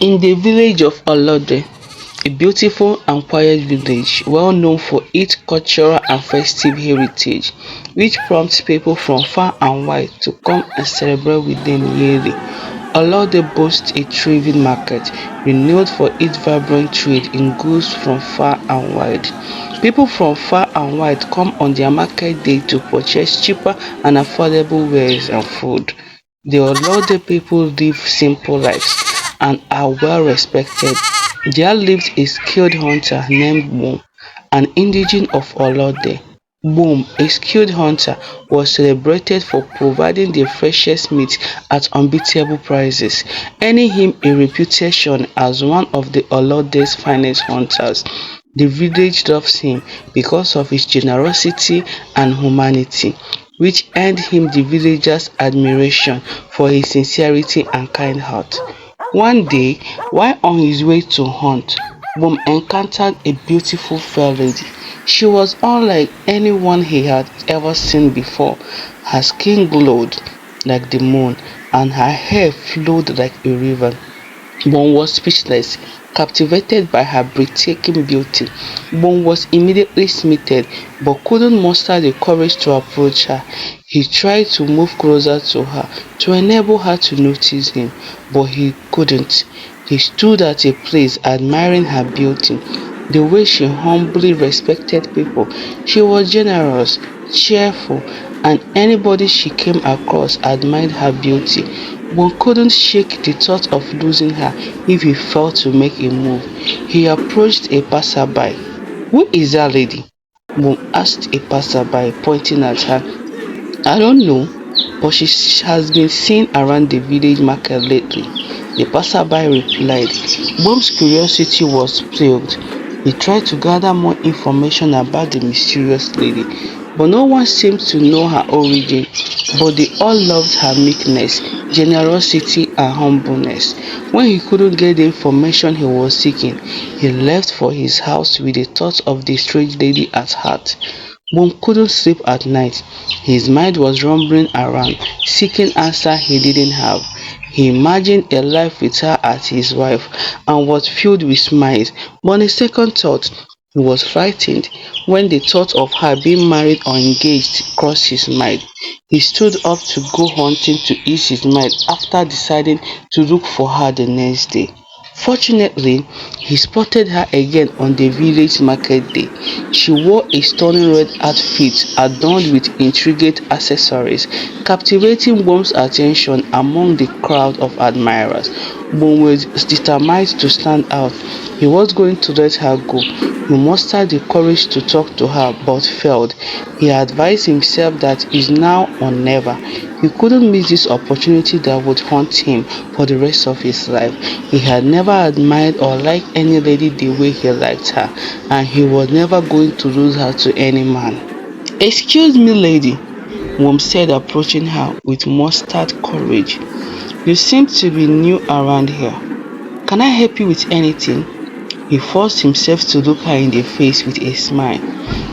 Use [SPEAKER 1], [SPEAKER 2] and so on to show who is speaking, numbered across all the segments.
[SPEAKER 1] In the village of Olode, a beautiful and quiet village well known for its cultural and festive heritage, which prompts people from far and wide to come and celebrate with them yearly. Olode boasts a thriving market, renowned for its vibrant trade in goods from far and wide. People from far and wide come on their market day to purchase cheaper and affordable wares and food. The Olode people live simple lives and are well respected. There lived a skilled hunter named Boom, an indigene of Olode. Boom, a skilled hunter, was celebrated for providing the freshest meat at unbeatable prices, earning him a reputation as one of the Olode's finest hunters. The village loves him because of his generosity and humanity, which earned him the villagers' admiration for his sincerity and kind heart. One day, while on his way to hunt, Boom encountered a beautiful fair lady. She was unlike anyone he had ever seen before. Her skin glowed like the moon, and her hair flowed like a river. Bon was speechless, captivated by her breathtaking beauty. Bon was immediately smitten, but couldn't muster the courage to approach her. He tried to move closer to her to enable her to notice him, but he couldn't. He stood at a place admiring her beauty, the way she humbly respected people. She was generous, cheerful, and anybody she came across admired her beauty. One couldn't shake the thought of losing her if he failed to make a move. He approached a passerby. "Who is that lady?" Boom asked a passerby, pointing at her. "I don't know, but she has been seen around the village market lately," the passerby replied. Boom's curiosity was piqued. He tried to gather more information about the mysterious lady, but no one seemed to know her origin. But they all loved her meekness, generosity, and humbleness. When he couldn't get the information he was seeking, he left for his house with the thought of the strange lady at heart. Boom couldn't sleep at night. His mind was rumbling around, seeking answers he didn't have. He imagined a life with her as his wife and was filled with smiles, but on a second thought, he was frightened when the thought of her being married or engaged crossed his mind. He stood up to go hunting to ease his mind after deciding to look for her the next day. Fortunately, he spotted her again on the village market day. She wore a stunning red outfit adorned with intricate accessories, captivating Boom's attention among the crowd of admirers. Boom was determined to stand out. He was going to let her go. He mustered the courage to talk to her but failed. He advised himself that it's now or never. He couldn't miss this opportunity that would haunt him for the rest of his life. He had never admired or liked any lady the way he liked her, and he was never going to lose her to any man. "Excuse me, lady," Wom said, approaching her with mustered courage. "You seem to be new around here. Can I help you with anything?" He forced himself to look her in the face with a smile.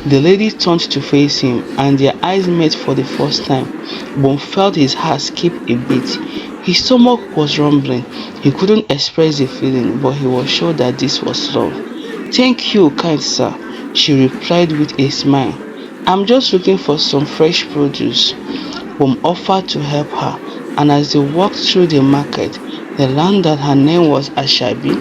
[SPEAKER 1] The lady turned to face him, and their eyes met for the first time. Boom felt his heart skip a beat. His stomach was rumbling. He couldn't express the feeling, but he was sure that this was love. "Thank you, kind sir," she replied with a smile. "I'm just looking for some fresh produce." Boom offered to help her, and as they walked through the market, he learned that her name was Ashabi.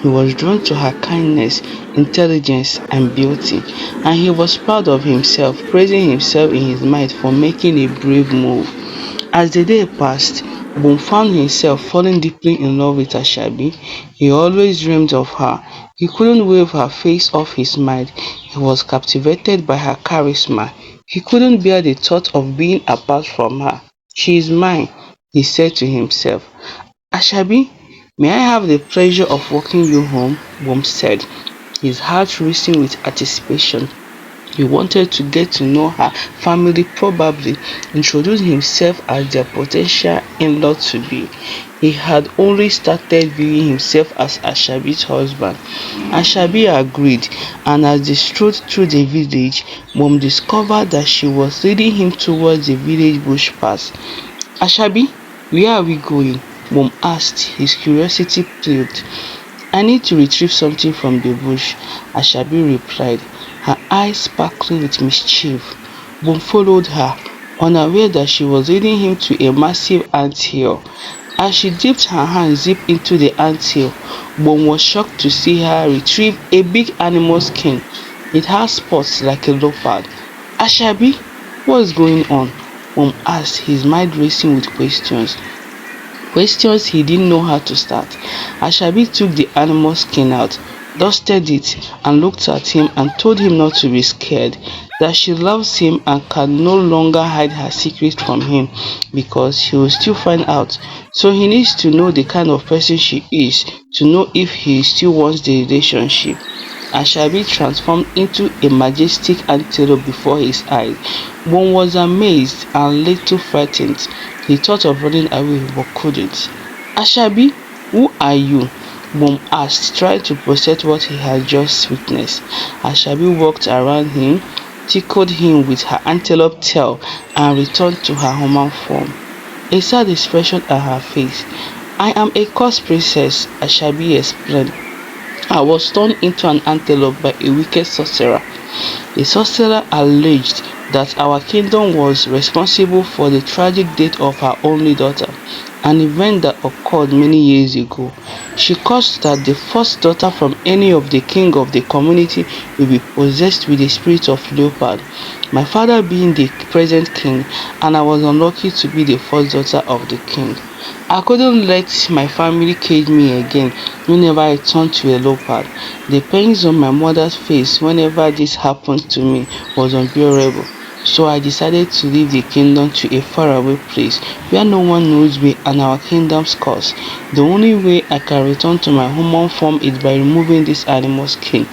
[SPEAKER 1] He was drawn to her kindness, intelligence, and beauty, and he was proud of himself, praising himself in his mind for making a brave move. As the day passed, Boom found himself falling deeply in love with Ashabi. He always dreamed of her. He couldn't wave her face off his mind. He was captivated by her charisma. He couldn't bear the thought of being apart from her. "She is mine," he said to himself. "Ashabi, may I have the pleasure of walking you home?" Boom said, his heart racing with anticipation. He wanted to get to know her family, probably introduce himself as their potential in-law to be. He had only started viewing himself as Ashabi's husband. Ashabi agreed, and as they strode through the village, Mom discovered that she was leading him towards the village bush path. "Ashabi, where are we going?" Mom asked, his curiosity peeled. I need to retrieve something from the bush, Ashabi replied, her eyes sparkling with mischief. Boom followed her, unaware that she was leading him to a massive anthill. As she dipped her hands deep into the anthill, Boom was shocked to see her retrieve a big animal skin. It had spots like a leopard. Ashabi, what's going on? Boom asked, his mind racing with questions. Questions he didn't know how to start. Ashabi took the animal skin out, dusted it, and looked at him and told him not to be scared, that she loves him and can no longer hide her secret from him because he will still find out. So he needs to know the kind of person she is to know if he still wants the relationship. Ashabi transformed into a majestic antelope before his eyes. One was amazed and little frightened. He thought of running away but couldn't. Ashabi, who are you? Boom asked, trying to process what he had just witnessed. Ashabi walked around him, tickled him with her antelope tail, and returned to her human form. A sad expression on her face. I am a cursed princess, Ashabi explained. I was turned into an antelope by a wicked sorcerer. The sorcerer alleged that our kingdom was responsible for the tragic death of her only daughter, an event that occurred many years ago. She caused that the first daughter from any of the king of the community will be possessed with the spirit of leopard, my father being the present king, and I was unlucky to be the first daughter of the king. I couldn't let my family cage me again whenever I turned to a leopard. The pains on my mother's face whenever this happened to me was unbearable. So I decided to leave the kingdom to a faraway place where no one knows me and our kingdom's curse. The only way I can return to my human form is by removing this animal skin.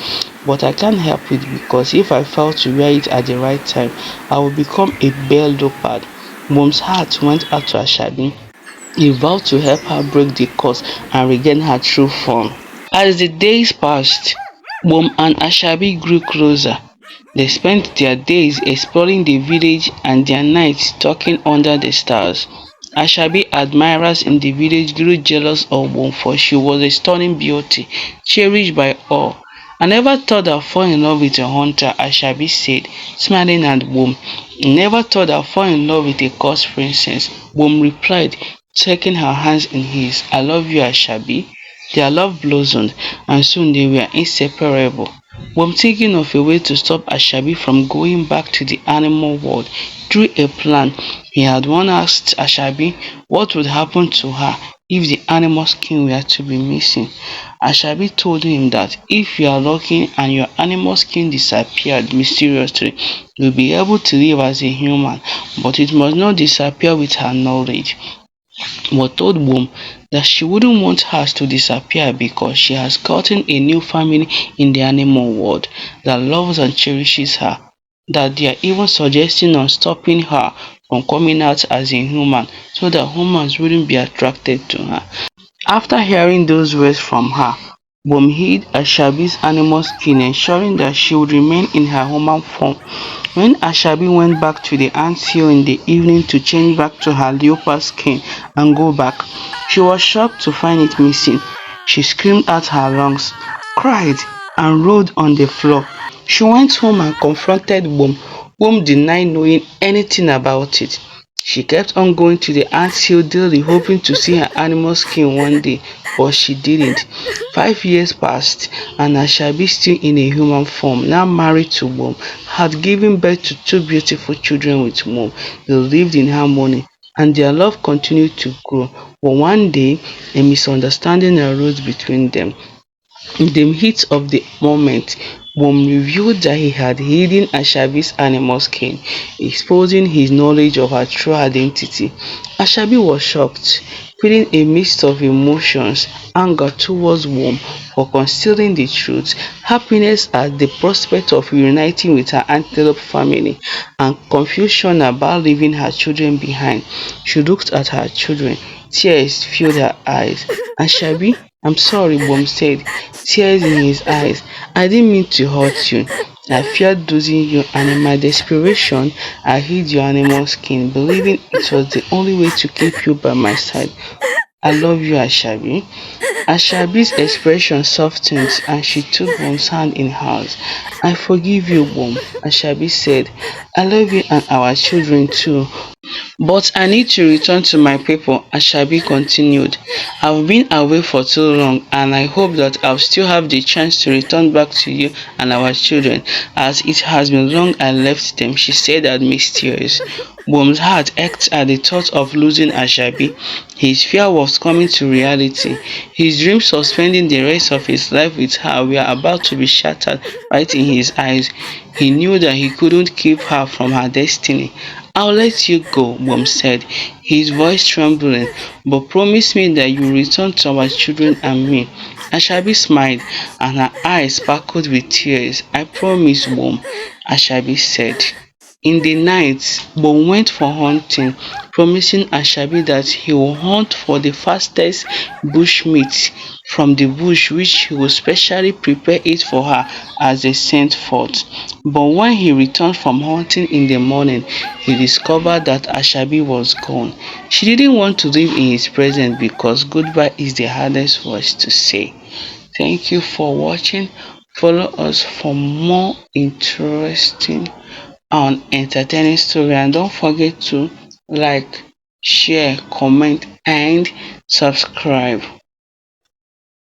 [SPEAKER 1] But I can't help it because if I fail to wear it at the right time, I will become a bear leopard. Mom's heart went out to Ashabi. He vowed to help her break the curse and regain her true form. As the days passed, Bom and Ashabi grew closer. They spent their days exploring the village and their nights talking under the stars. Ashabi admirers in the village grew jealous of Bom for she was a stunning beauty, cherished by all. I never thought I'd fall in love with a hunter, Ashabi said, smiling at Bom. Never thought I'd fall in love with a cursed princess, Bom replied, taking her hands in his. I love you, Ashabi. Their love blossomed, and soon they were inseparable. Bom, thinking of a way to stop Ashabi from going back to the animal world, drew a plan. He had once asked Ashabi what would happen to her if the animal skin were to be missing. Ashabi told him that if you are lucky and your animal skin disappeared mysteriously, you'll be able to live as a human, but it must not disappear with her knowledge. But told Boom that she wouldn't want hers to disappear because she has gotten a new family in the animal world that loves and cherishes her, that they are even suggesting on stopping her from coming out as a human so that humans wouldn't be attracted to her. After hearing those words from her, Boom hid Ashabi's animal skin, ensuring that she would remain in her human form. When Ashabi went back to the anthill in the evening to change back to her leopard skin and go back, she was shocked to find it missing. She screamed out her lungs, cried, and rolled on the floor. She went home and confronted Boom, whom denied knowing anything about it. She kept on going to the anthill daily hoping to see her animal skin one day, but she didn't. 5 years passed, and Ashabi, still in a human form, now married to Mom, had given birth to two beautiful children with Mom. They lived in harmony, and their love continued to grow. But one day, a misunderstanding arose between them. In the heat of the moment, Mom revealed that he had hidden Ashabi's animal skin, exposing his knowledge of her true identity. Ashabi was shocked, feeling a mix of emotions, anger towards Mom for concealing the truth, happiness at the prospect of reuniting with her antelope family, and confusion about leaving her children behind. She looked at her children. Tears filled her eyes. Ashabi, I'm sorry, Mom said, tears in his eyes. I didn't mean to hurt you. I feared losing you, and in my desperation, I hid your animal skin, believing it was the only way to keep you by my side. I love you, Ashabi. Ashabi's expression softened and she took Bom's hand in hers. I forgive you, Bom, Ashabi said. I love you and our children too. But I need to return to my people, Ashabi continued. I've been away for too long and I hope that I'll still have the chance to return back to you and our children, as it has been long I left them, she said amidst tears. Bom's heart ached at the thought of losing Ashabi. His fear was coming to reality. His dreams of spending the rest of his life with her were about to be shattered right in his eyes. He knew that he couldn't keep her from her destiny. I'll let you go, Mom said, his voice trembling, but promise me that you'll return to our children and me. Ashabi smiled, and her eyes sparkled with tears. I promise, Mom, Ashabi said. In the night, Bon went for hunting, promising Ashabi that he would hunt for the fastest bush meat from the bush, which he would specially prepare it for her as they set forth. But when he returned from hunting in the morning, he discovered that Ashabi was gone. She didn't want to live in his presence because goodbye is the hardest words to say. Thank you for watching. Follow us for more interesting and entertaining story, and don't forget to like, share, comment and subscribe.